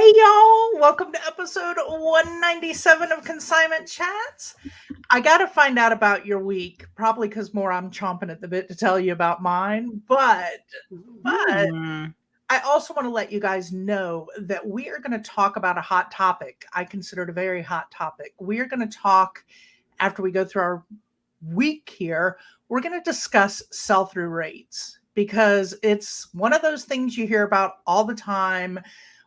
Hey y'all, welcome to episode 197 of Consignment Chats. I got to find out about your week, probably because more I'm chomping at the bit to tell you about mine, but I also want to let you guys know that we are going to talk about a hot topic. I consider it a very hot topic. We are going to talk after we go through our week here. We're going to discuss sell-through rates because it's one of those things you hear about all the time.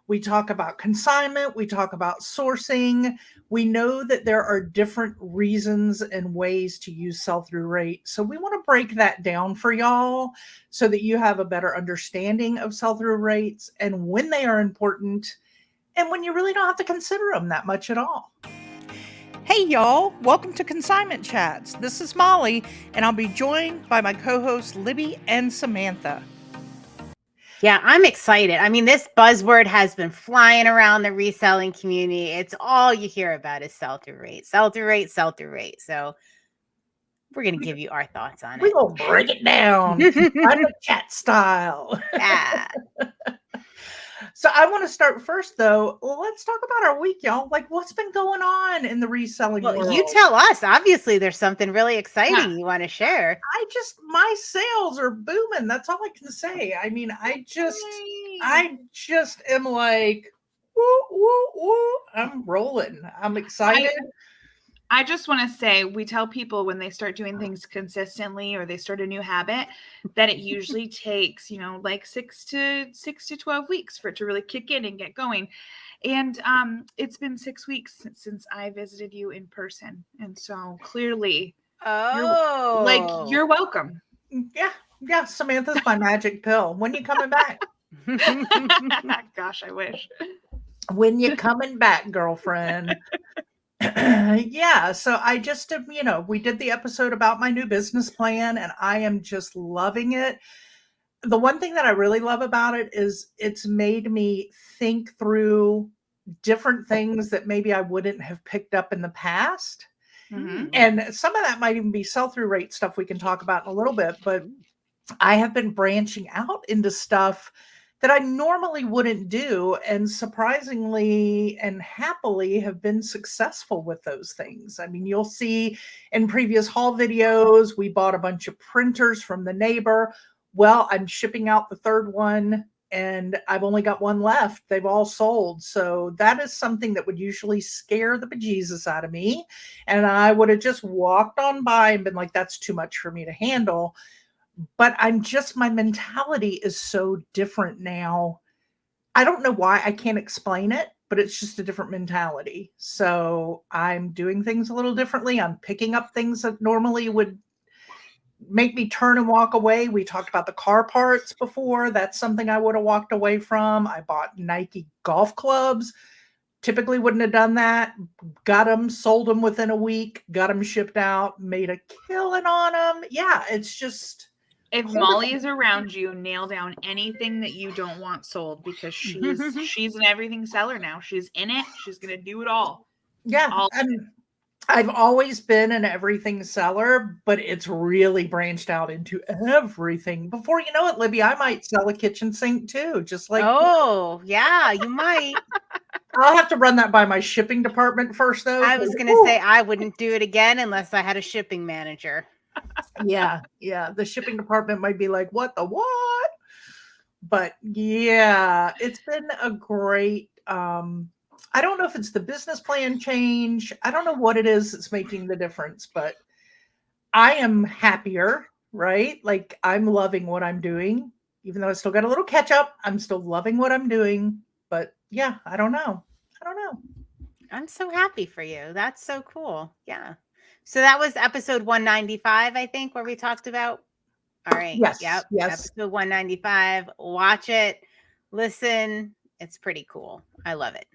We talk about consignment, we talk about sourcing. We know that there are different reasons and ways to use sell-through rate. So we want to break that down for y'all so that you have a better understanding of sell-through rates and when they are important and when you really don't have to consider them that much at all. Hey y'all, welcome to Consignment Chats. This is Molly, and I'll be joined by my co-hosts Libby and Samantha. Yeah, I'm excited. I mean, this buzzword has been flying around the reselling community. It's all you hear about is sell-through rate, sell-through rate, sell-through rate. So we're going to give you our thoughts on it. We're going to break it down, Consignment Chat style. Yeah. So I want to start first, though. Let's talk about our week, y'all. Like, what's been going on in the reselling world? You tell us. Obviously, there's something really exciting you want to share. My sales are booming. That's all I can say. I mean, I just am like, woo, woo, woo. I'm rolling. I'm excited. I just want to say, we tell people when they start doing things consistently or they start a new habit that it usually takes, like 6 to 12 weeks for it to really kick in and get going. And it's been 6 weeks since I visited you in person. And so clearly, you're welcome. Yeah. Samantha's my magic pill. When you coming back? Gosh, I wish. When you coming back, girlfriend? Yeah, so I just, we did the episode about my new business plan and I am just loving it. The one thing that I really love about it is it's made me think through different things that maybe I wouldn't have picked up in the past. Mm-hmm. And some of that might even be sell-through rate stuff we can talk about in a little bit, but I have been branching out into stuff that I normally wouldn't do, and surprisingly and happily have been successful with those things. I mean, you'll see in previous haul videos, we bought a bunch of printers from the neighbor. Well, I'm shipping out the third one, and I've only got one left. They've all sold. So that is something that would usually scare the bejesus out of me. And I would have just walked on by and been like, that's too much for me to handle. But my mentality is so different now. I don't know why. I can't explain it, but it's just a different mentality. So I'm doing things a little differently. I'm picking up things that normally would make me turn and walk away. We talked about the car parts before. That's something I would have walked away from. I bought Nike golf clubs. Typically wouldn't have done that. Got them, sold them within a week, got them shipped out, made a killing on them. Yeah, it's just... If Molly is around you, nail down anything that you don't want sold because she's an everything seller now. She's in it. She's going to do it all. Yeah. I've always been an everything seller, but it's really branched out into everything. Before you know it, Libby, I might sell a kitchen sink too, just like... Oh, yeah, you might. I'll have to run that by my shipping department first, though. I was going to say I wouldn't do it again unless I had a shipping manager. Yeah. The shipping department might be like, what the what? But yeah, it's been a great, I don't know if it's the business plan change. I don't know what it is that's making the difference, but I am happier, right? Like I'm loving what I'm doing, even though I still got a little catch up. I'm still loving what I'm doing, but yeah, I don't know. I'm so happy for you. That's so cool. Yeah. So that was episode 195, I think, where we talked about. All right. Yes. Yep. Yes. Episode 195. Watch it. Listen. It's pretty cool. I love it.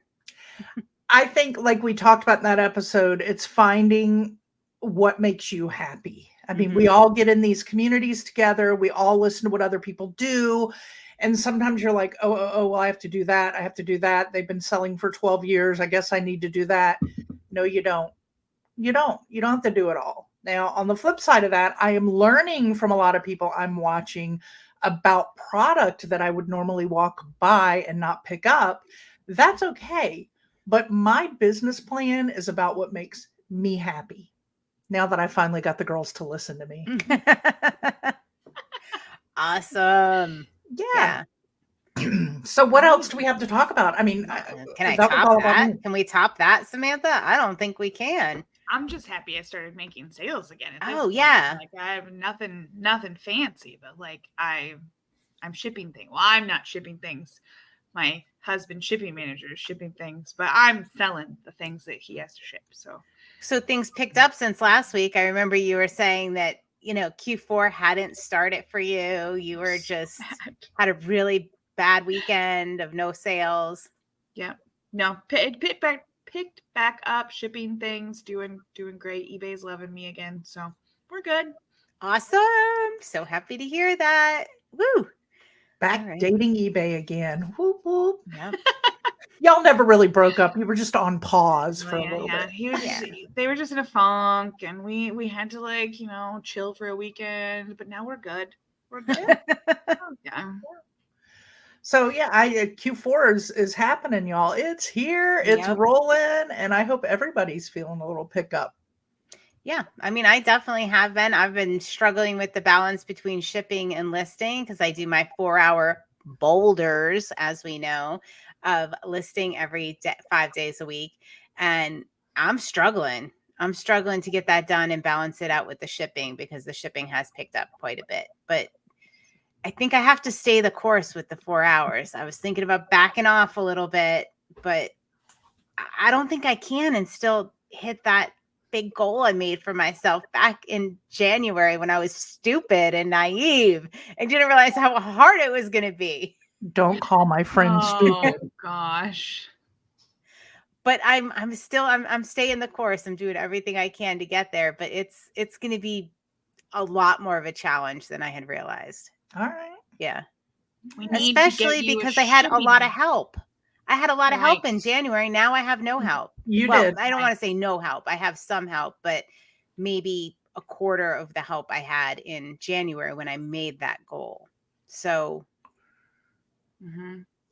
I think, like we talked about in that episode, it's finding what makes you happy. I mean, we all get in these communities together. We all listen to what other people do. And sometimes you're like, well, I have to do that. I have to do that. They've been selling for 12 years. I guess I need to do that. No, you don't. You don't have to do it all. Now, on the flip side of that, I am learning from a lot of people I'm watching about product that I would normally walk by and not pick up That's okay. But my business plan is about what makes me happy. Now that I finally got the girls to listen to me. Awesome. Yeah. Yeah. So what else do we have to talk about? I mean, Can I that was top all about that? me. Can we top that, Samantha? I don't think we can. I'm just happy I started making sales again. At this Oh, point. yeah. Like I have nothing fancy, but like I'm shipping things. Well, I'm not shipping things. My husband's shipping manager is shipping things, but I'm selling the things that he has to ship. So things picked up since last week. I remember you were saying that, Q4 hadn't started for you. You were just had a really bad weekend of no sales. Yeah. No, picked back up, shipping things, doing great. eBay's loving me again, so we're good. Awesome. So happy to hear that. Woo. Back right. dating eBay again. Whoop, whoop. Yep. Y'all never really broke up. You were just on pause for a little bit. He was they were just in a funk, and we had to chill for a weekend, but now we're good. We're good. Yeah. So yeah, Q4 is happening, y'all. It's here, it's Yep. rolling, and I hope everybody's feeling a little pickup. Yeah, I mean, I definitely have been. I've been struggling with the balance between shipping and listing because I do my 4-hour boulders, as we know, of listing every 5 days a week. And I'm struggling. I'm struggling to get that done and balance it out with the shipping because the shipping has picked up quite a bit. But I think I have to stay the course with the 4 hours. I was thinking about backing off a little bit, but I don't think I can and still hit that big goal I made for myself back in January when I was stupid and naive and didn't realize how hard it was going to be. Don't call my friend stupid. Oh gosh. But I'm staying the course. I'm doing everything I can to get there, but it's going to be a lot more of a challenge than I had realized. All right. Yeah. We need Especially to get because I had a lot of help. I had a lot of help in Right. January. Now I have no help. You Well, did. I don't want to say no help. I have some help, but maybe a quarter of the help I had in January when I made that goal. So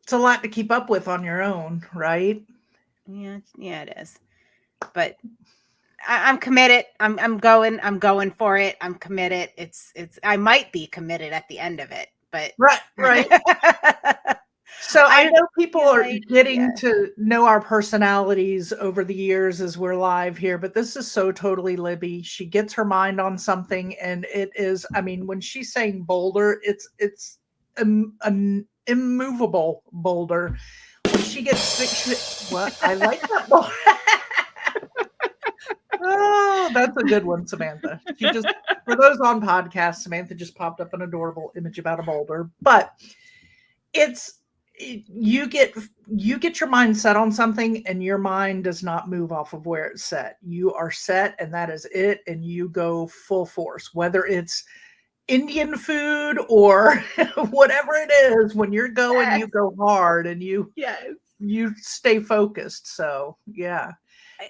It's a lot to keep up with on your own, right? yeah, it is. But I'm committed. I'm going for it. I'm committed. I might be committed at the end of it, but Right. So I know people are getting to know our personalities over the years as we're live here, but this is so totally Libby. She gets her mind on something, and it is, I mean, when she's saying boulder, it's an immovable boulder. When she gets sick, what? I like that boulder. Oh, that's a good one, Samantha. She just, for those on podcast, Samantha just popped up an adorable image about a boulder, but you get your mind set on something, and your mind does not move off of where it's set. You are set, and that is it, and you go full force, whether it's Indian food or whatever it is. When you're going, you go hard, and you stay focused. So yeah.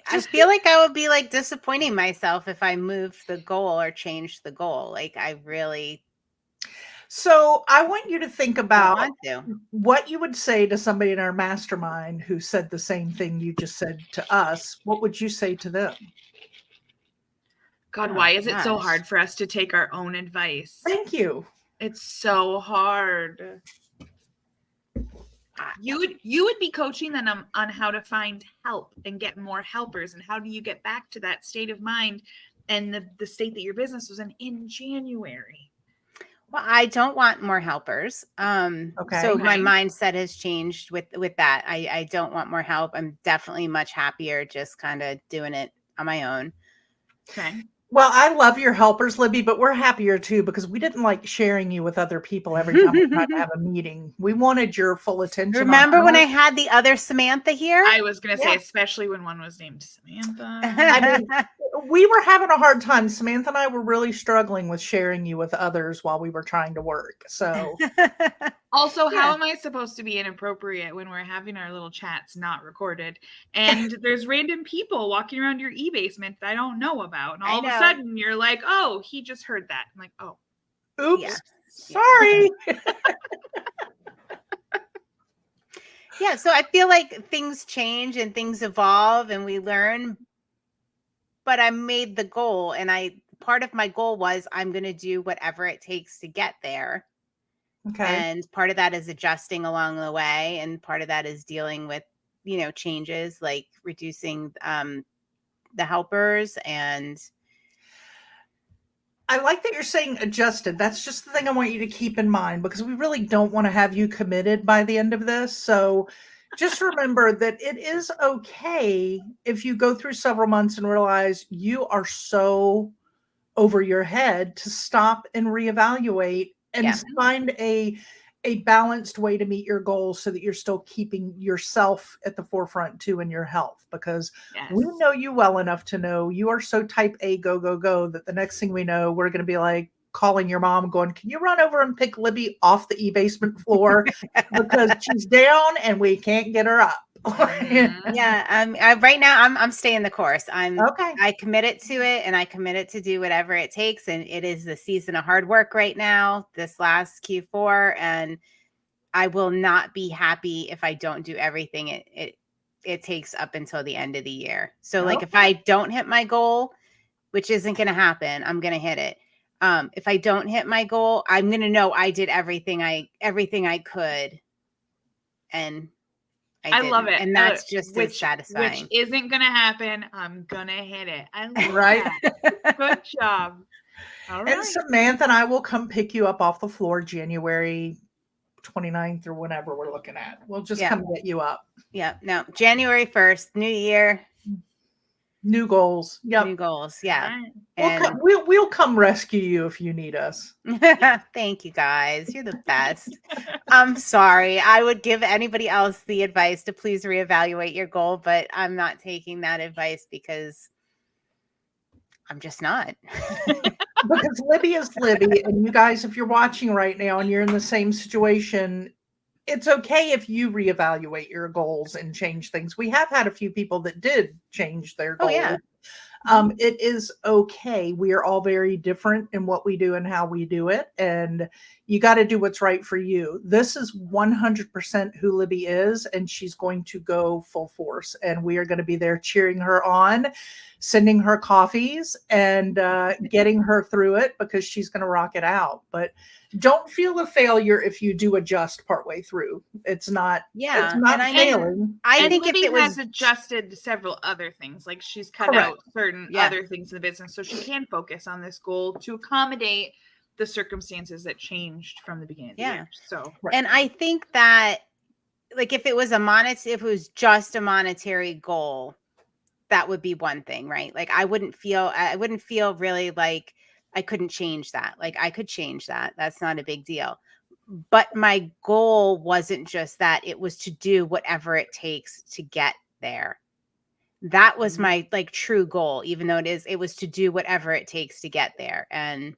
I feel like I would be like disappointing myself if I moved the goal or changed the goal. Like I really. So I want you to think about to. what you would say to somebody in our mastermind who said the same thing you just said to us. What would you say to them? God, why is it so hard for us to take our own advice? Thank you. It's so hard. You would be coaching them on how to find help and get more helpers, and how do you get back to that state of mind and the state that your business was in January. Well, I don't want more helpers. So my mindset has changed with that. I don't want more help. I'm definitely much happier just kind of doing it on my own. Okay. Well, I love your helpers, Libby, but we're happier too because we didn't like sharing you with other people every time we tried to have a meeting. We wanted your full attention. Remember when I had the other Samantha here? I was going to say, especially when one was named Samantha. I mean, we were having a hard time. Samantha and I were really struggling with sharing you with others while we were trying to work. So also, how am I supposed to be inappropriate when we're having our little chats not recorded? And there's random people walking around your e-basement that I don't know about. And all of a sudden you're like, oh, he just heard that. I'm like, oh. Oops. Yeah. Sorry. Yeah, so I feel like things change and things evolve and we learn, but I made the goal, and part of my goal was I'm going to do whatever it takes to get there. Okay. And part of that is adjusting along the way, and part of that is dealing with, changes like reducing the helpers. And I like that you're saying adjusted. That's just the thing I want you to keep in mind, because we really don't want to have you committed by the end of this. So just remember that it is okay if you go through several months and realize you are so over your head, to stop and reevaluate and Yeah. find a balanced way to meet your goals, so that you're still keeping yourself at the forefront too, in your health, because we Yes. know you well enough to know you are so type A, go, go, go, that the next thing we know, we're going to be like calling your mom going, can you run over and pick Libby off the basement floor because she's down and we can't get her up. Yeah. Right now I'm staying the course. Okay. I committed to it, and I committed to do whatever it takes. And it is the season of hard work right now, this last Q4. And I will not be happy if I don't do everything it takes up until the end of the year. So like if I don't hit my goal, which isn't going to happen, I'm going to hit it. If I don't hit my goal, I'm going to know I did everything I could. And I love didn't. it. And that's just as satisfying. Which isn't going to happen. I'm going to hit it. I love Right. that. Good job. All right. And Samantha and I will come pick you up off the floor January 29th or whenever we're looking at. We'll just come get you up. Yeah. No, January 1st, new year. New goals. Yep. New goals. Yeah. And we'll come rescue you if you need us. Thank you guys. You're the best. I'm sorry. I would give anybody else the advice to please reevaluate your goal, but I'm not taking that advice because I'm just not. Because Libby is Libby, and you guys, if you're watching right now and you're in the same situation, it's okay if you reevaluate your goals and change things. We have had a few people that did change their goals. Oh, yeah. It is okay. We are all very different in what we do and how we do it. And you got to do what's right for you. This is 100% who Libby is, and she's going to go full force. And we are going to be there cheering her on, sending her coffees, and getting her through it, because she's going to rock it out. But don't feel a failure if you do adjust partway through. It's not failing. I think Libby has adjusted several other things, like she's cut out certain other things in the business, so she can focus on this goal to accommodate the circumstances that changed from the beginning of the year. So, and I think that, like, if it was just a monetary goal, that would be one thing, right? Like I wouldn't feel really like I couldn't change that. Like I could change that. That's not a big deal. But my goal wasn't just that. It was to do whatever it takes to get there. That was my like true goal, even though it was to do whatever it takes to get there. And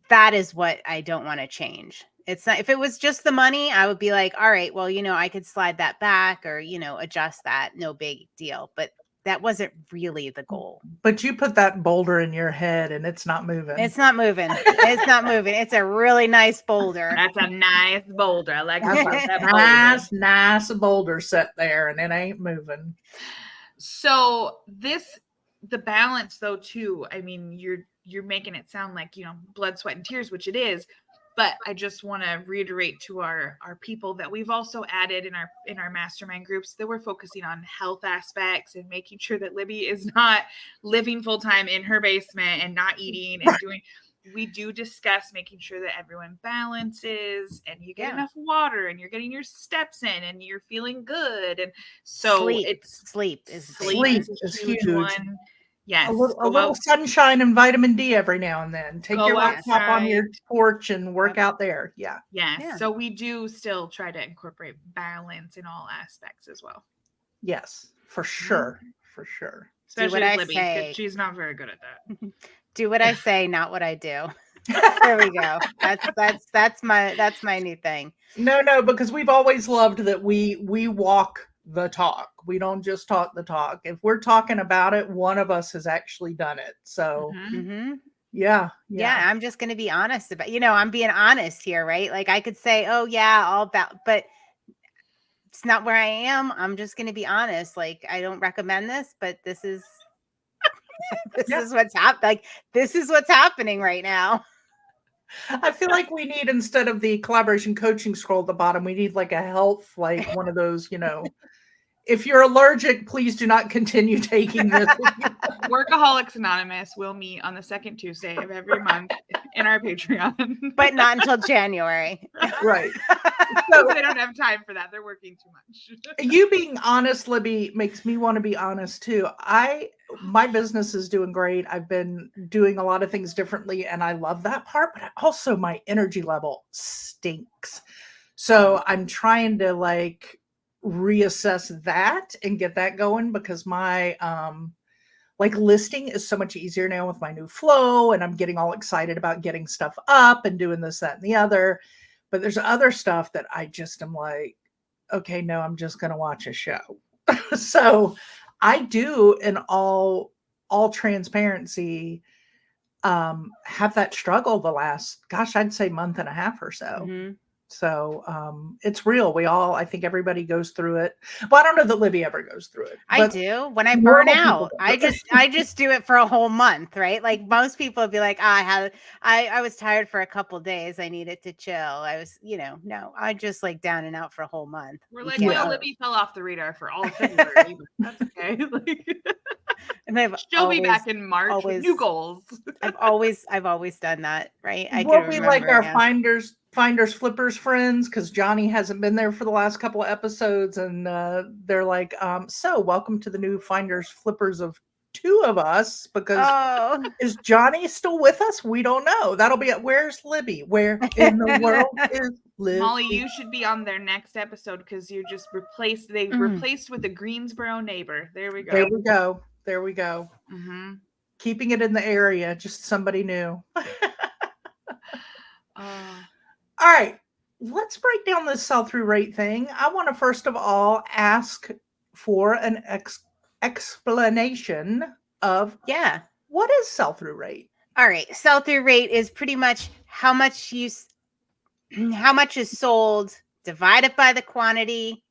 that is what I don't want to change. It's not, if it was just the money, I would be like, all right, well, I could slide that back or, adjust that. No big deal. But that wasn't really the goal. But you put that boulder in your head and it's not moving. It's not moving. It's not moving. It's a really nice boulder. That's a nice boulder. I like that nice boulder set there, and it ain't moving. So the balance though too, I mean, you're making it sound like, blood, sweat, and tears, which it is. But I just want to reiterate to our people that we've also added in our mastermind groups that we're focusing on health aspects and making sure that Libby is not living full time in her basement and not eating and doing. We do discuss making sure that everyone balances and you get enough water and you're getting your steps in and you're feeling good. And so sleep is a huge one. Yes. A little sunshine and vitamin D every now and then. Take your laptop on your porch and work out there. Yeah. Yes. So we do still try to incorporate balance in all aspects as well. Yes, for sure. For sure. Especially with Libby, because she's not very good at that. Do what I say, not what I do. There we go. That's my new thing. No, because we've always loved that we walk the talk. We don't just talk the talk. If we're talking about it, one of us has actually done it. So yeah. I'm just going to be honest about, I'm being honest here, right? Like I could say, oh yeah, all about, but it's not where I am. I'm just going to be honest. Like, I don't recommend this, but this is is what's happening. Like, this is what's happening right now. I feel like we need, instead of the collaboration coaching scroll at the bottom, we need like a health, like one of those, if you're allergic, please do not continue taking this. Workaholics Anonymous will meet on the second Tuesday of every month in our Patreon. But not until January. Right. So they don't have time for that. They're working too much. You being honest, Libby, makes me want to be honest too. My business is doing great. I've been doing a lot of things differently and I love that part, but also my energy level stinks. So I'm trying to like reassess that and get that going, because my like listing is so much easier now with my new flow, and I'm getting all excited about getting stuff up and doing this, that, and the other. But there's other stuff that I just am like, okay, no, I'm just going to watch a show. So I do, in all transparency, have that struggle the last, gosh, I'd say month and a half or so. Mm-hmm. So it's real. I think everybody goes through it. Well, I don't know that Libby ever goes through it. I do. When I burn out, I just do it for a whole month, right? Like most people would be like, I was tired for a couple days. I needed to chill. I was, no, I just like down and out for a whole month. We're like, well, Libby fell off the radar for all of February. But that's okay. And she'll be back in March with new goals. I've always done that, right? We'll be like our finders flippers friends, because Johnny hasn't been there for the last couple of episodes, and they're like, so welcome to the new finders flippers of two of us, because is Johnny still with us? We don't know. That'll be where's Libby? Where in the world is Libby? Molly, you should be on their next episode, because you just replaced with a Greensboro neighbor. There we go. There we go. Mm-hmm. Keeping it in the area, just somebody new. All right, let's break down this sell-through rate thing. I want to first of all ask for an explanation of what is sell-through rate? All right, sell-through rate is pretty much how much is sold divided by the quantity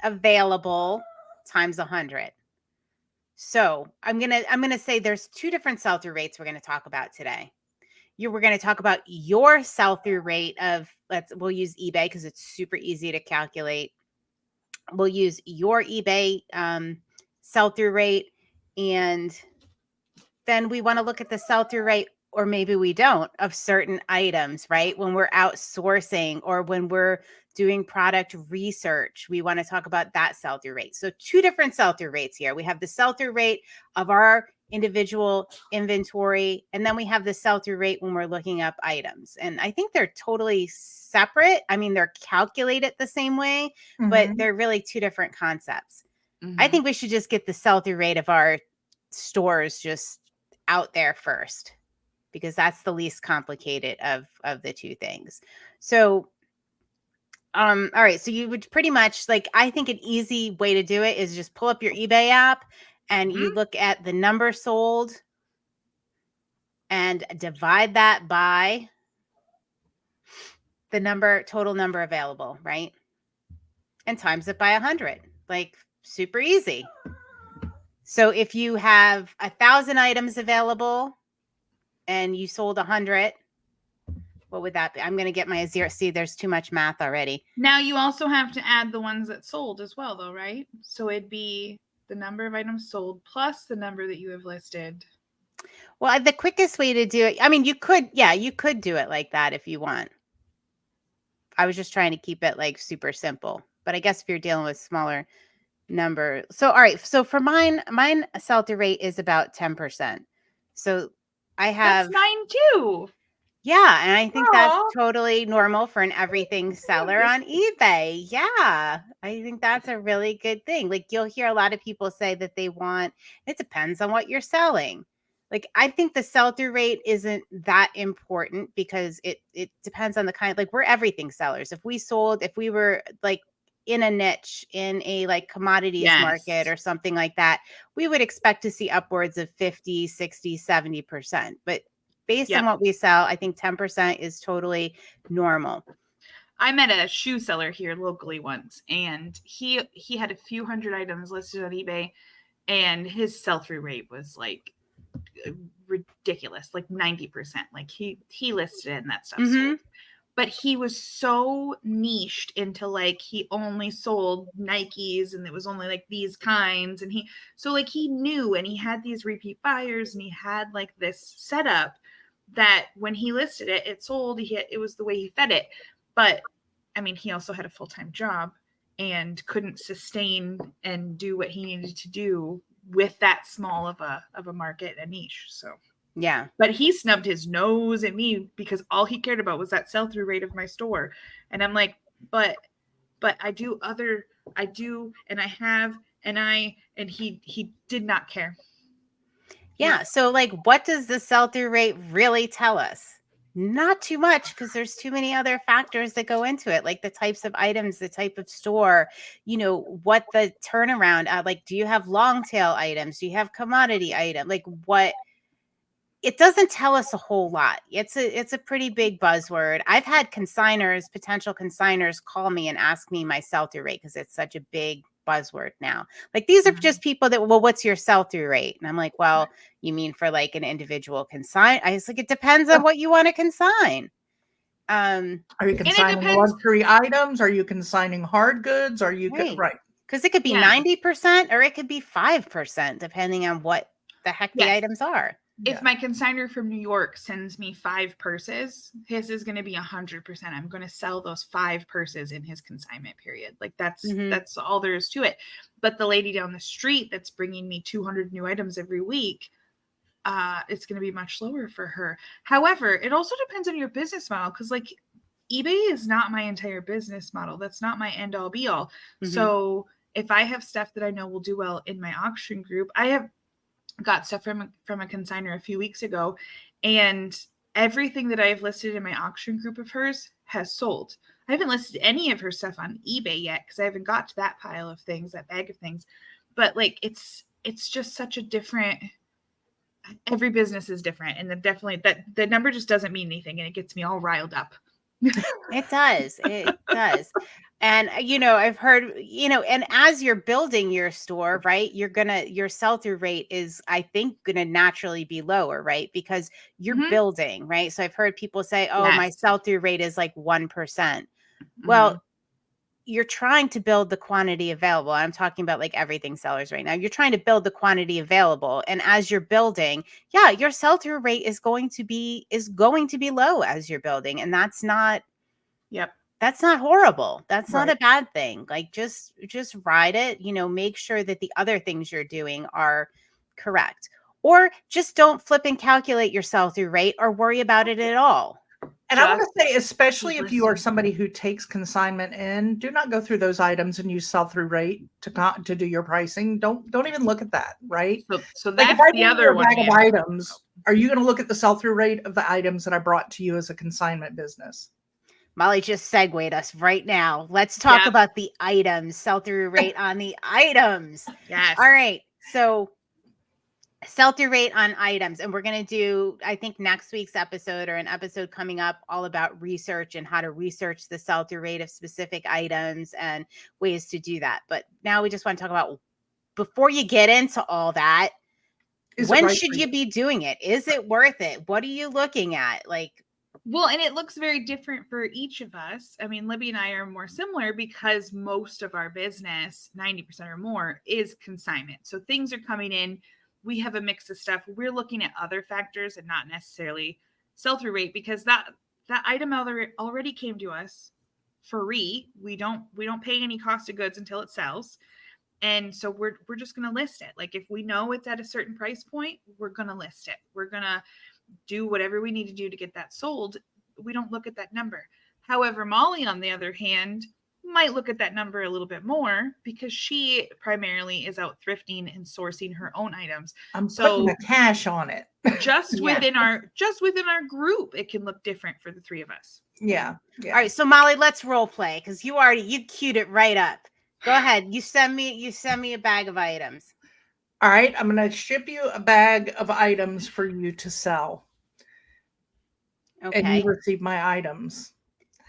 available times 100. So I'm gonna say there's two different sell-through rates we're going to talk about today. We're going to talk about your sell-through rate of, we'll use eBay because it's super easy to calculate. We'll use your eBay sell-through rate, and then we want to look at the sell-through rate, or maybe we don't, of certain items, right? When we're outsourcing or when we're doing product research, we want to talk about that sell-through rate. So two different sell-through rates here. We have the sell-through rate of our individual inventory, and then we have the sell-through rate when we're looking up items. And I think they're totally separate. I mean, they're calculated the same way, but they're really two different concepts. I think we should just get the sell-through rate of our stores just out there first, because that's the least complicated of the two things. So all right, so you would pretty much, like, I think an easy way to do it is just pull up your eBay app and you look at the number sold and divide that by the total number available, right? And times it by 100. Like, super easy. So if you have 1,000 items available and you sold 100, what would that be? I'm going to get my zero. See, there's too much math already. Now you also have to add the ones that sold as well, though, right? So it'd be the number of items sold plus the number that you have listed. Well, the quickest way to do it, I mean, you could do it like that if you want. I was just trying to keep it like super simple, but I guess if you're dealing with smaller number. So, all right. So for mine sell-through rate is about 10%. So I have. That's mine too. Yeah, and I think that's totally normal for an everything seller on eBay. Yeah, I think that's a really good thing. Like, you'll hear a lot of people say that they want, it depends on what you're selling. Like, I think the sell-through rate isn't that important, because it depends on the kind, like, we're everything sellers. If we were like in a niche, in a like commodities market or something like that, we would expect to see upwards of 50, 60, 70%. But based on what we sell, I think 10% is totally normal. I met a shoe seller here locally once, and he had a few hundred items listed on eBay, and his sell-through rate was like ridiculous, like 90%. Like he listed it and that stuff sold. But he was so niched into like he only sold Nikes and it was only like these kinds, and he knew, and he had these repeat buyers, and he had like this setup that when he listed it, it sold. It was the way he fed it. But I mean, he also had a full-time job and couldn't sustain and do what he needed to do with that small of a market, a niche. So yeah. But he snubbed his nose at me because all he cared about was that sell-through rate of my store. And I'm like, but I do, and I have, and he did not care. Yeah. So like, what does the sell-through rate really tell us? Not too much, because there's too many other factors that go into it, like the types of items, the type of store, what the turnaround, like, do you have long tail items? Do you have commodity item? Like what? It doesn't tell us a whole lot. It's a pretty big buzzword. I've had potential consigners call me and ask me my sell-through rate because it's such a big buzzword now. Like these are just people that, well, what's your sell-through rate? And I'm like, well, you mean for like an individual consign? I was like, it depends on what you want to consign. Are you consigning luxury items? Are you consigning hard goods? Are you right? Because it could be 90% or it could be 5%, depending on what the heck the items are. If my consignor from New York sends me 5 purses, his is going to be 100%. I'm going to sell those 5 purses in his consignment period. Like that's all there is to it. But the lady down the street that's bringing me 200 new items every week, it's going to be much lower for her. However, it also depends on your business model, because like eBay is not my entire business model. That's not my end all be all. So if I have stuff that I know will do well in my auction group, I have got stuff from a consignor a few weeks ago, and everything that I've listed in my auction group of hers has sold. I haven't listed any of her stuff on eBay yet because I haven't got to that pile of things, that bag of things. But like it's just such a different, every business is different, and definitely that the number just doesn't mean anything, and it gets me all riled up. It does. And, I've heard, and as you're building your store, right, your sell-through rate is, I think, going to naturally be lower, right? Because you're building, right? So I've heard people say, oh, my sell-through rate is like 1%. Well, you're trying to build the quantity available. I'm talking about like everything sellers right now. You're trying to build the quantity available. And as you're building, your sell-through rate is going to be low as you're building. And that's not, that's not horrible. That's not a bad thing. Like just ride it, make sure that the other things you're doing are correct, or just don't flip and calculate your sell-through rate or worry about it at all. And I want to say, especially if you are somebody who takes consignment in, do not go through those items and use sell-through rate to do your pricing. Don't even look at that, right? So that's like the other one. Bag of items, are you going to look at the sell-through rate of the items that I brought to you as a consignment business? Molly just segued us right now. Let's talk about the items, sell-through rate on the items. Yes. All right. So sell-through rate on items. And we're going to do, I think, next week's episode or an episode coming up all about research and how to research the sell-through rate of specific items and ways to do that. But now we just want to talk about, before you get into all that, when should you be doing it? Is it worth it? What are you looking at? Well, and it looks very different for each of us. I mean, Libby and I are more similar because most of our business, 90% or more, is consignment. So things are coming in. We have a mix of stuff. We're looking at other factors and not necessarily sell-through rate, because that item already came to us free. We don't pay any cost of goods until it sells. And so we're just going to list it. Like if we know it's at a certain price point, we're going to list it. We're going to do whatever we need to do to get that sold. We don't look at that number. However, Molly, on the other hand, might look at that number a little bit more because she primarily is out thrifting and sourcing her own items. I'm putting the cash on it. Just within our group, it can look different for the three of us. Yeah. All right. So Molly, let's role play, because you queued it right up. Go ahead. You send me a bag of items. All right, I'm going to ship you a bag of items for you to sell. Okay. And you receive my items.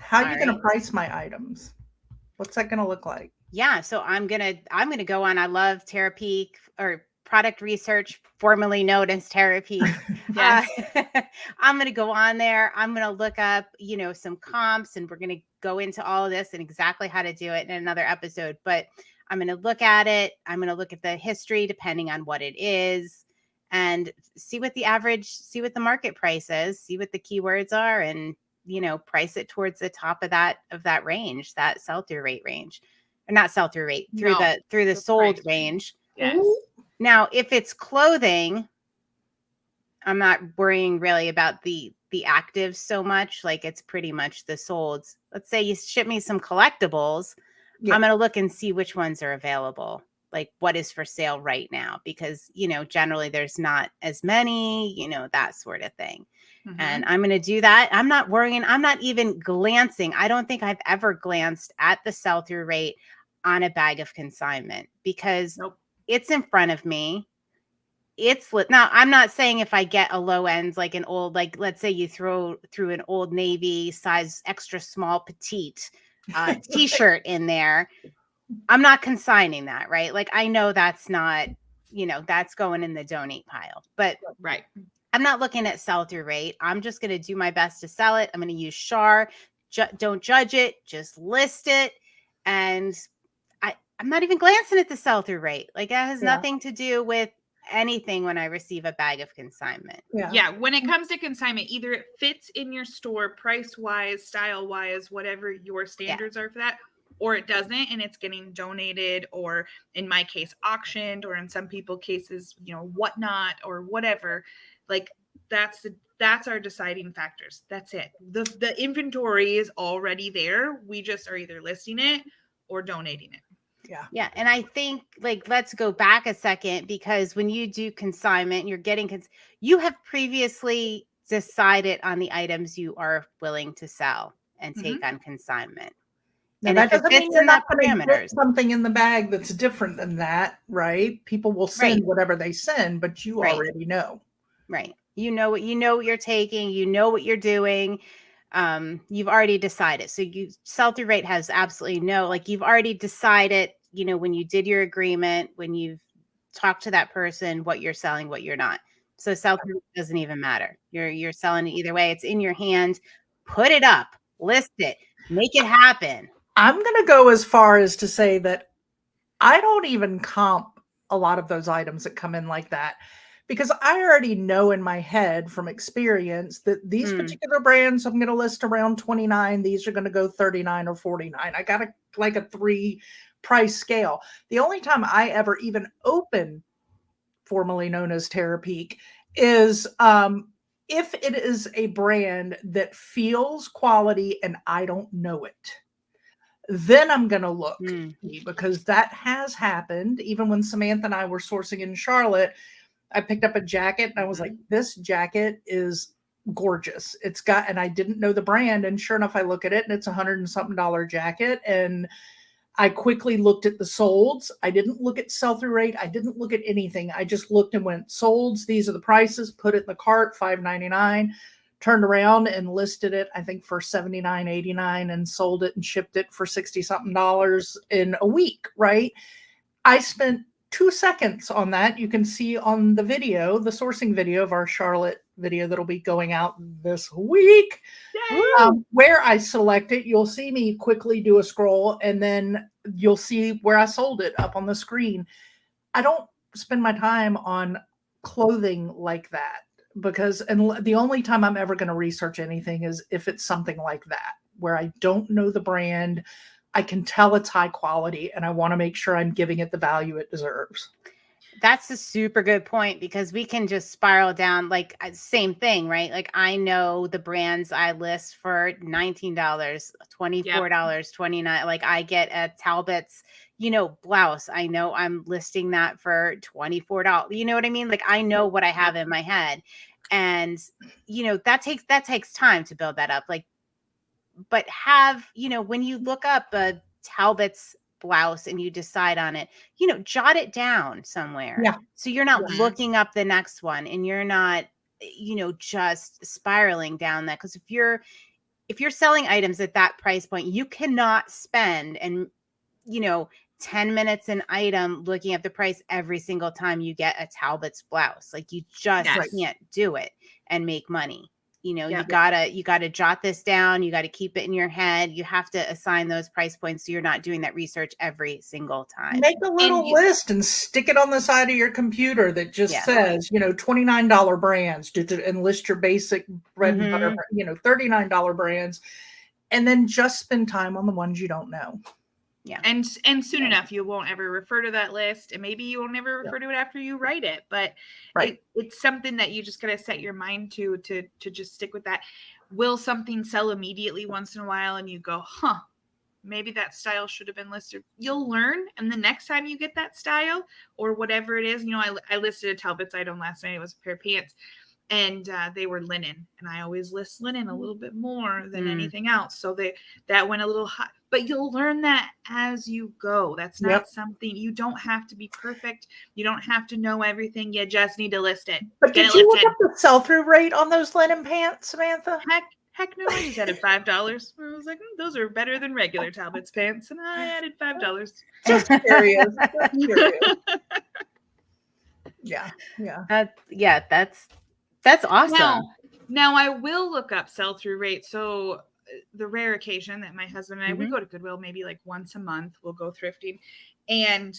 How are All you going to right. price my items? What's that going to look like? Yeah, so I'm gonna go on. I love Terapeak, or product research, formerly known as Terapeak. Yes. I'm gonna go on there. I'm gonna look up, some comps, and we're gonna go into all of this and exactly how to do it in another episode. But I'm gonna look at it. I'm gonna look at the history, depending on what it is, and see what the market price is, see what the keywords are, and price it towards the top of that range, that sell-through rate range. Or not sell-through rate, through No, the the sold price range. Yes. Now, if it's clothing, I'm not worrying really about the actives so much. Like, it's pretty much the solds. Let's say you ship me some collectibles. Yeah. I'm going to look and see which ones are available, like what is for sale right now, because, generally there's not as many, that sort of thing. Mhm. And I'm going to do that. I'm not worrying. I'm not even glancing. I don't think I've ever glanced at the sell-through rate on a bag of consignment, because Nope. it's in front of me. It's lit. Now, I'm not saying if I get a low end, like an old, like let's say you throw through an Old Navy size extra small petite t-shirt in there, I'm not consigning that, right? Like, I know that's not, that's going in the donate pile. But Right. I'm not looking at sell-through rate. I'm just going to do my best to sell it. I'm going to use SHAR. Don't judge it. Just list it. And I'm not even glancing at the sell-through rate. Like, that has nothing to do with anything when I receive a bag of consignment. Yeah. When it comes to consignment, either it fits in your store price-wise, style-wise, whatever your standards are for that, or it doesn't, and it's getting donated, or in my case, auctioned, or in some people cases, whatnot, or whatever. Like, that's our deciding factors. That's it. The inventory is already there. We just are either listing it or donating it. Yeah. And I think, like, let's go back a second, because when you do consignment, you're getting, you have previously decided on the items you are willing to sell and take on consignment. Now, and that if it doesn't mean fits you're in not that going to get parameters, something in the bag that's different than that, right? People will send whatever they send, but you already know. Right. You know what you're taking, you know what you're doing. You've already decided. So sell-through rate has absolutely no, like, you've already decided, when you did your agreement, when you've talked to that person, what you're selling, what you're not. So sell-through doesn't even matter. You're selling it either way. It's in your hand. Put it up, list it, make it happen. I'm going to go as far as to say that I don't even comp a lot of those items that come in like that, because I already know in my head from experience that these particular brands I'm going to list around 29. These are going to go 39 or 49. I got like a 3 price scale. The only time I ever even open, formerly known as Terapeak, is if it is a brand that feels quality and I don't know it. Then I'm going to look, because that has happened. Even when Samantha and I were sourcing in Charlotte, I picked up a jacket and I was like, this jacket is gorgeous. And I didn't know the brand. And sure enough, I look at it and it's $100 and something jacket. And I quickly looked at the solds. I didn't look at sell-through rate. I didn't look at anything. I just looked and went, solds, these are the prices, put it in the cart, $5.99. Turned around and listed it, I think, for $79.89, and sold it and shipped it for $60 something in a week, right? I spent 2 seconds on that. You can see on the video, the sourcing video of our Charlotte video that'll be going out this week, where I select it. You'll see me quickly do a scroll, and then you'll see where I sold it up on the screen. I don't spend my time on clothing like that, because the only time I'm ever going to research anything is if it's something like that, where I don't know the brand. I can tell it's high quality, and I want to make sure I'm giving it the value it deserves. That's a super good point, because we can just spiral down, like, same thing, right? Like, I know the brands I list for $19, $24, $29. Like, I get a Talbot's, blouse. I know I'm listing that for $24. You know what I mean? Like, I know what I have in my head. And, that takes time to build that up. Like, but when you look up a Talbot's blouse and you decide on it, jot it down somewhere. Yeah. So you're not looking up the next one, and you're not, just spiraling down that. Because if you're if you're selling items at that price point, you cannot spend 10 minutes an item looking at the price every single time you get a Talbot's blouse. Like, you just can't do it and make money. You gotta jot this down. You got to keep it in your head. You have to assign those price points so you're not doing that research every single time. Make a little list and stick it on the side of your computer that just says, $29 brands, and list your basic bread and butter, $39 brands, and then just spend time on the ones you don't know. Yeah. And soon enough, you won't ever refer to that list, and maybe you won't ever refer to it after you write it, but it's something that you just got to set your mind to just stick with that. Will something sell immediately once in a while and you go, maybe that style should have been listed? You'll learn. And the next time you get that style or whatever it is, I listed a Talbot's item last night. It was a pair of pants. And they were linen, and I always list linen a little bit more than anything else. So that went a little hot, but you'll learn that as you go. That's not something, you don't have to be perfect. You don't have to know everything. You just need to list it. But did you look up the sell-through rate on those linen pants, Samantha? Heck no, I just added $5. I was like, those are better than regular Talbot's pants, and I added $5. Just curious. That's awesome. Now I will look up sell-through rate. So the rare occasion that my husband and I, we go to Goodwill maybe like once a month, we'll go thrifting. And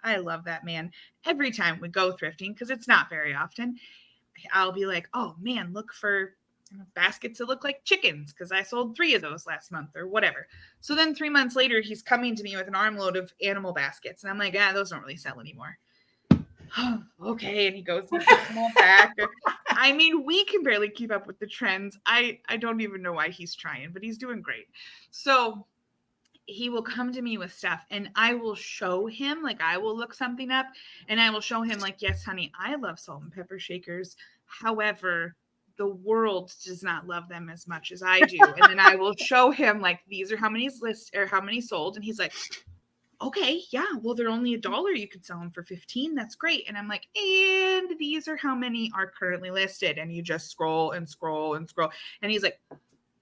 I love that, man. Every time we go thrifting, because it's not very often, I'll be like, oh man, look for baskets that look like chickens, because I sold 3 of those last month or whatever. So then 3 months later, he's coming to me with an armload of animal baskets. And I'm like, those don't really sell anymore. Okay, and he goes and puts them all back. I mean, we can barely keep up with the trends. I don't even know why he's trying, but he's doing great. So he will come to me with stuff, and I will show him, like, I will look something up, and I will show him, like, yes, honey, I love salt and pepper shakers. However, the world does not love them as much as I do. And then I will show him, like, these are how many how many sold, and he's like, okay, yeah, well, they're only $1. You could sell them for $15. That's great. And I'm like, and these are how many are currently listed. And you just scroll and scroll and scroll. And he's like,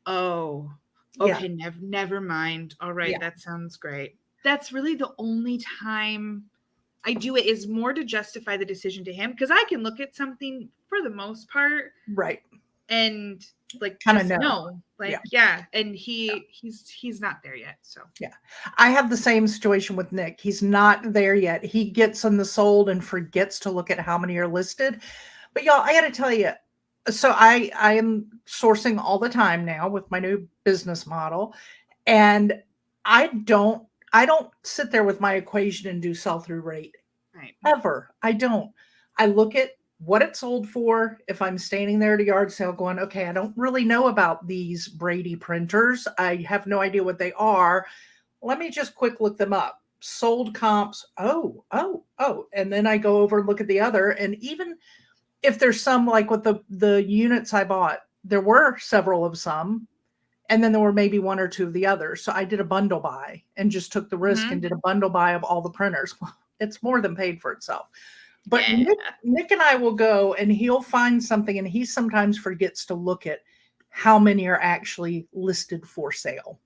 oh, okay, never mind. All right, that sounds great. That's really the only time I do it, is more to justify the decision to him, because I can look at something for the most part. Right. And like kind of know. And he's not there yet. So I have the same situation with Nick. He's not there yet. He gets on the sold and forgets to look at how many are listed. But y'all, I got to tell you, so I am sourcing all the time now with my new business model, and I don't sit there with my equation and do sell-through rate ever. I don't. I look at what it sold for. If I'm standing there at a yard sale going, okay, I don't really know about these Brady printers. I have no idea what they are. Let me just quick look them up. Sold comps. Oh. And then I go over and look at the other. And even if there's some, like with the units I bought, there were several of some, and then there were maybe 1 or 2 of the others. So I did a bundle buy and just took the risk and did a bundle buy of all the printers. Well, it's more than paid for itself. But Nick and I will go, and he'll find something, and he sometimes forgets to look at how many are actually listed for sale,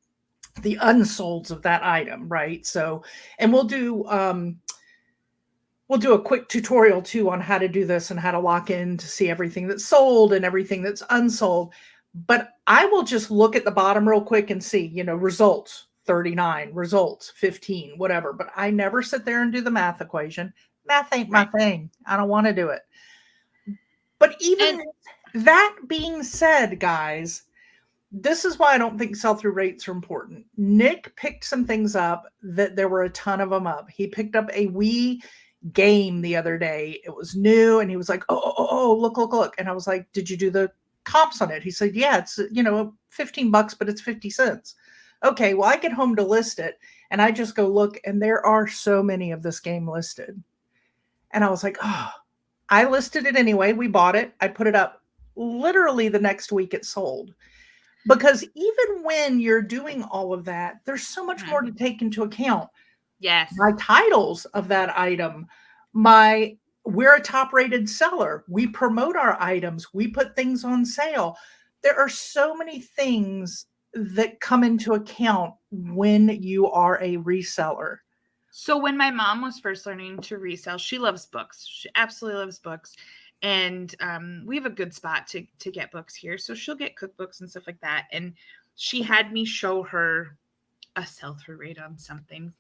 the unsolds of that item, right? So, and we'll do a quick tutorial too on how to do this and how to lock in to see everything that's sold and everything that's unsold. But I will just look at the bottom real quick and see, results 39, results 15, whatever. But I never sit there and do the math equation. Math ain't my thing. I don't want to do it. But even that being said, guys, this is why I don't think sell-through rates are important. Nick picked some things up that there were a ton of them up. He picked up a Wii game the other day. It was new, and he was like, oh, look. And I was like, did you do the comps on it? He said, yeah, it's, $15, but it's 50 cents. Okay, well, I get home to list it, and I just go look, and there are so many of this game listed. And I was like, oh, I listed it anyway. We bought it. I put it up. Literally the next week it sold. Because even when you're doing all of that, there's so much more to take into account. Yes. My titles of that item, we're a top rated seller. We promote our items. We put things on sale. there are so many things that come into account when you are a reseller. So when my mom was first learning to resell, she loves books. She absolutely loves books. And we have a good spot to get books here. So she'll get cookbooks and stuff like that. And she had me show her a sell-through rate on something.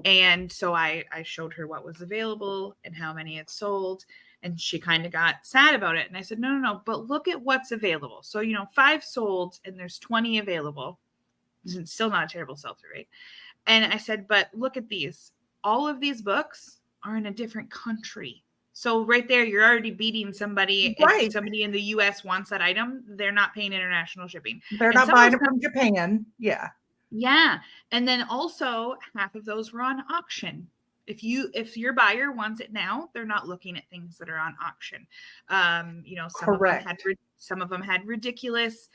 And so I showed her what was available and how many had sold. And she kind of got sad about it. And I said, no, but look at what's available. So, 5 sold and there's 20 available. It's still not a terrible sell-through rate. And I said, but look at these. All of these books are in a different country. So right there, you're already beating somebody. Right. If somebody in the US wants that item, they're not paying international shipping. They're not buying it from Japan. Yeah. Yeah. And then also half of those were on auction. If your buyer wants it now, they're not looking at things that are on auction. Some of them had ridiculous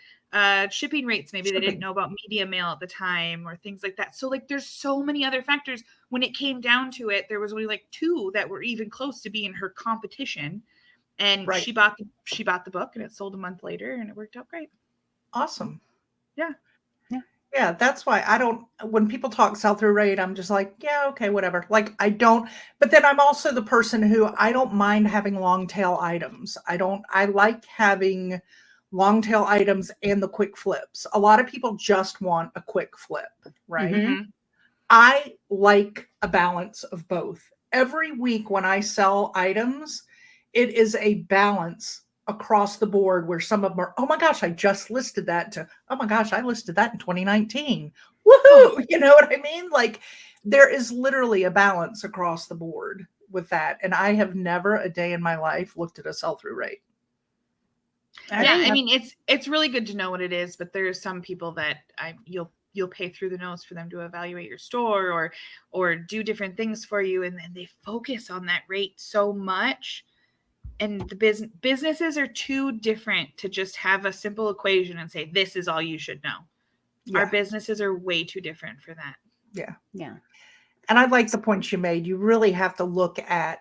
shipping rates. Maybe they didn't know about media mail at the time or things like that. So like there's so many other factors. When it came down to it, there was only like 2 that were even close to being her competition. And she bought the book and it sold a month later and it worked out great. Awesome. Yeah. Yeah, that's why when people talk sell-through rate, I'm just like, yeah, okay, whatever. Like but then I'm also the person who I don't mind having long tail items. I like having long tail items and the quick flips. A lot of people just want a quick flip, right? Mm-hmm. I like a balance of both. Every week when I sell items, it is a balance across the board where some of them are, oh my gosh, I just listed that, to, oh my gosh, I listed that in 2019. Woohoo! You know what I mean? Like there is literally a balance across the board with that. And I have never a day in my life looked at a sell-through rate. I mean, it's really good to know what it is, but there's some people that you'll pay through the nose for them to evaluate your store or do different things for you. And then they focus on that rate so much. And the businesses are too different to just have a simple equation and say, this is all you should know. Yeah. Our businesses are way too different for that. Yeah. Yeah. And I like the points you made. You really have to look at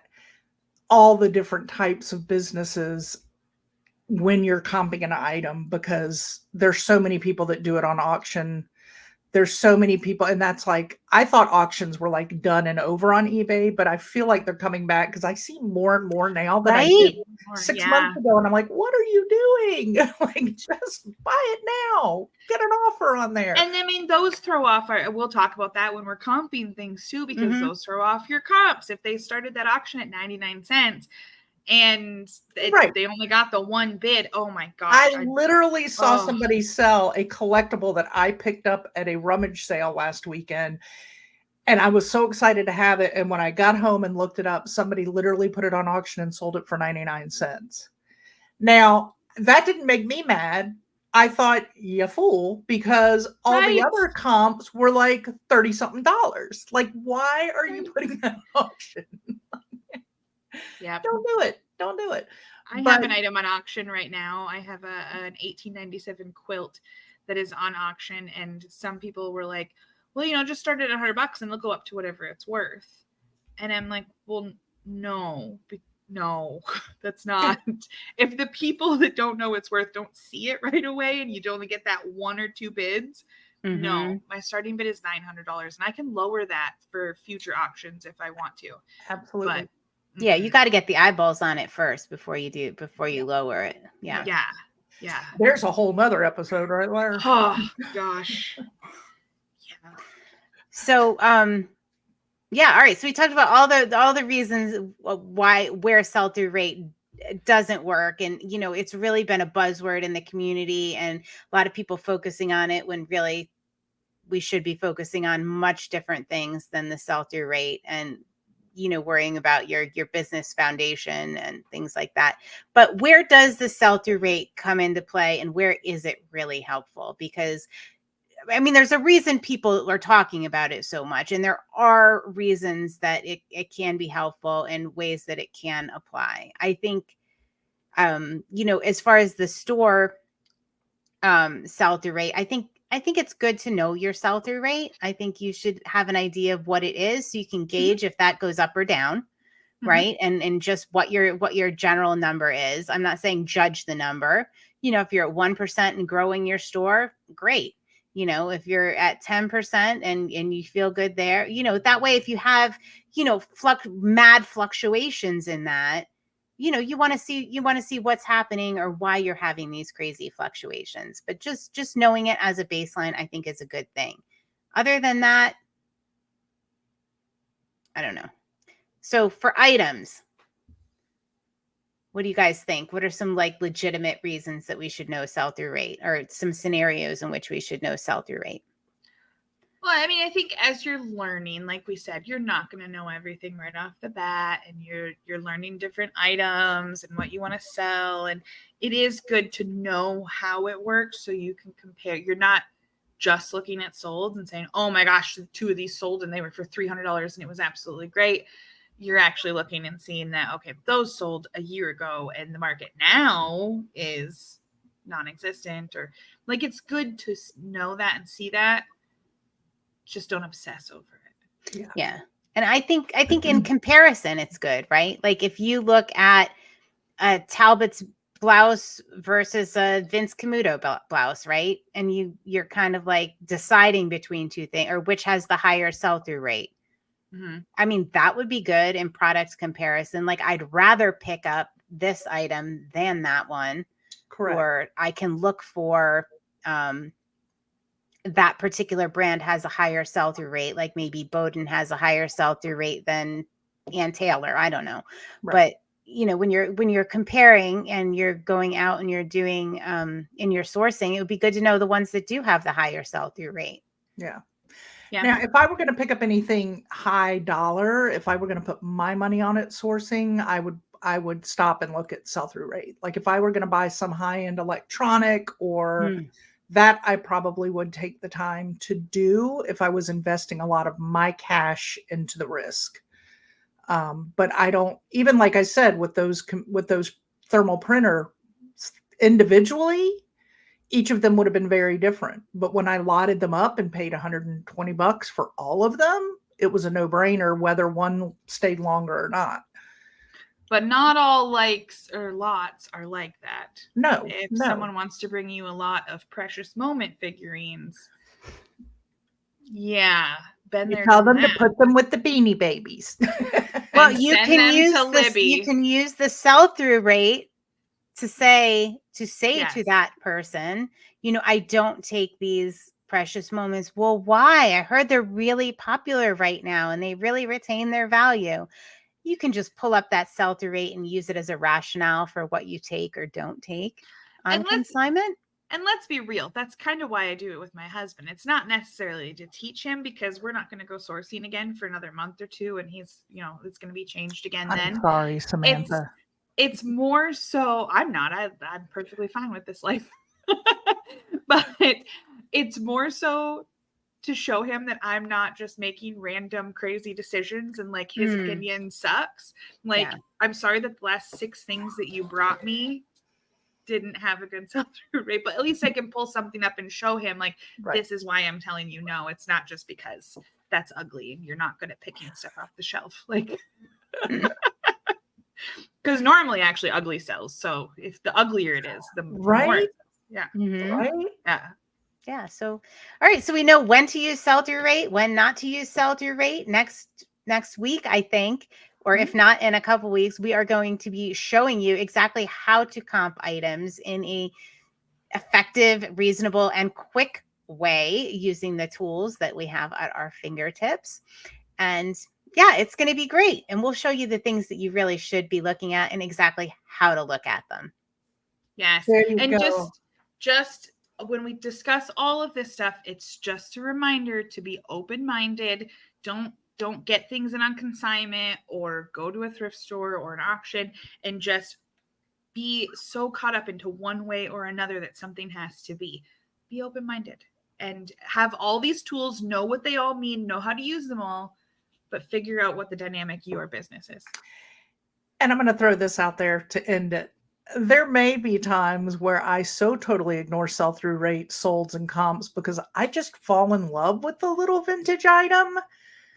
all the different types of businesses when you're comping an item, because there's so many people that do it on auction. There's so many people, and that's like, I thought auctions were like done and over on eBay, but I feel like they're coming back because I see more and more now than I did 6 months ago. And I'm like, what are you doing? Like, just buy it now. Get an offer on there. And I mean, those throw off we'll talk about that when we're comping things too, because those throw off your comps. If they started that auction at 99 cents and they only got the one bid. Oh my gosh. I literally saw somebody sell a collectible that I picked up at a rummage sale last weekend. And I was so excited to have it. And when I got home and looked it up, somebody literally put it on auction and sold it for 99 cents. Now, that didn't make me mad. I thought, you fool, because all the other comps were like $30-something. Like, why are you putting that on auction? Yeah. Don't do it. I have an item on auction right now. I have an 1897 quilt that is on auction, and some people were like, well, just start it at $100 and it'll go up to whatever it's worth. And I'm like, well, no, that's not. If the people that don't know it's worth don't see it right away and you'd only get that 1 or 2 bids, no, my starting bid is $900 and I can lower that for future auctions if I want to. Absolutely. But, yeah, you got to get the eyeballs on it first before you lower it. Yeah. There's a whole nother episode right there. Oh gosh. Yeah. So, yeah. All right. So we talked about all the reasons where sell-through rate doesn't work. And, it's really been a buzzword in the community and a lot of people focusing on it when really we should be focusing on much different things than the sell-through rate and, worrying about your business foundation and things like that. But where does the sell-through rate come into play and where is it really helpful? Because I mean, there's a reason people are talking about it so much, and there are reasons that it can be helpful and ways that it can apply. I think, as far as the store sell-through rate, I think it's good to know your sell-through rate. I think you should have an idea of what it is so you can gauge if that goes up or down, right? And just what your general number is. I'm not saying judge the number. If you're at 1% and growing your store, great. If you're at 10% and you feel good there, that way, if you have, mad fluctuations in that, you want to see what's happening or why you're having these crazy fluctuations. But just knowing it as a baseline, I think, is a good thing. Other than that, I don't know. So for items, what do you guys think? What are some legitimate reasons that we should know sell-through rate, or some scenarios in which we should know sell-through rate? Well, I mean, I think as you're learning, like we said, you're not going to know everything right off the bat, and you're learning different items and what you want to sell, and it is good to know how it works so you can compare. You're not just looking at sold and saying, "Oh my gosh, 2 of these sold and they were for $300 and it was absolutely great." You're actually looking and seeing that, okay, those sold a year ago and the market now is non-existent, or it's good to know that and see that. Just don't obsess over it. Yeah. And I think in comparison, it's good, right? Like if you look at a Talbot's blouse versus a Vince Camuto blouse, right? And you're kind of deciding between two things, or which has the higher sell-through rate. I mean, that would be good in product comparison. I'd rather pick up this item than that one. Correct. Or I can look for that particular brand has a higher sell-through rate. Like maybe Bowden has a higher sell-through rate than Ann Taylor. I don't know. Right. But when you're comparing and you're going out and you're doing in your sourcing, it would be good to know the ones that do have the higher sell-through rate. Yeah. Now, if I were going to pick up anything high dollar, if I were going to put my money on it sourcing, I would stop and look at sell-through rate. Like if I were going to buy some high-end electronic or that, I probably would take the time to do if I was investing a lot of my cash into the risk. But I don't, even like I said, with those thermal printer individually, each of them would have been very different. But when I lotted them up and paid $120 for all of them, it was a no-brainer whether one stayed longer or not. But not all likes or lots are like that. No. If someone wants to bring you a lot of precious moment figurines, been there. Tell them to put them with the Beanie Babies. Well, you can use the sell-through rate to say to that person, I don't take these precious moments. Well, why? I heard they're really popular right now and they really retain their value. You can just pull up that sell-through rate and use it as a rationale for what you take or don't take on consignment. And let's be real. That's kind of why I do it with my husband. It's not necessarily to teach him, because we're not going to go sourcing again for another month or two. And he's, it's going to be changed again then. I'm sorry, Samantha. It's more so, I'm perfectly fine with this life. But it's more so to show him that I'm not just making random crazy decisions and his opinion sucks. I'm sorry that the last 6 things that you brought me didn't have a good sell-through rate, but at least I can pull something up and show him this is why I'm telling you no. It's not just because that's ugly and you're not good at picking stuff off the shelf. Because normally actually ugly sells. So if the uglier it is, the more it sells. Yeah. Mm-hmm. Right? Yeah. Yeah. So, all right. So we know when to use sell-through rate, when not to use sell-through rate. Next week, I think, or if not in a couple weeks, we are going to be showing you exactly how to comp items in a effective, reasonable, and quick way using the tools that we have at our fingertips. And it's going to be great. And we'll show you the things that you really should be looking at and exactly how to look at them. Yes. And go. just when we discuss all of this stuff, it's just a reminder to be open-minded. Don't get things in on consignment or go to a thrift store or an auction and just be so caught up into one way or another that something has to be. Be open-minded and have all these tools, know what they all mean, know how to use them all, but figure out what the dynamic of your business is. And I'm going to throw this out there to end it. There may be times where I so totally ignore sell-through rate, solds, and comps because I just fall in love with the little vintage item.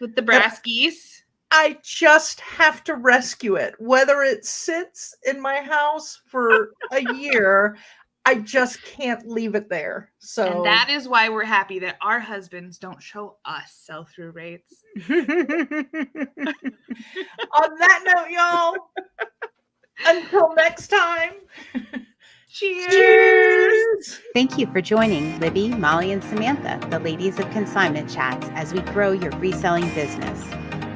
With the brass geese? I just have to rescue it. Whether it sits in my house for a year, I just can't leave it there. So And that is why we're happy that our husbands don't show us sell-through rates. on that note, y'all, until next time. Cheers! Thank you for joining Libby, Molly, and Samantha, the ladies of Consignment Chats, as we grow your reselling business.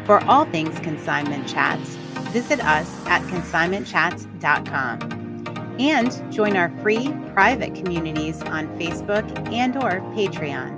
For all things Consignment Chats, visit us at consignmentchats.com and join our free private communities on Facebook and/or Patreon.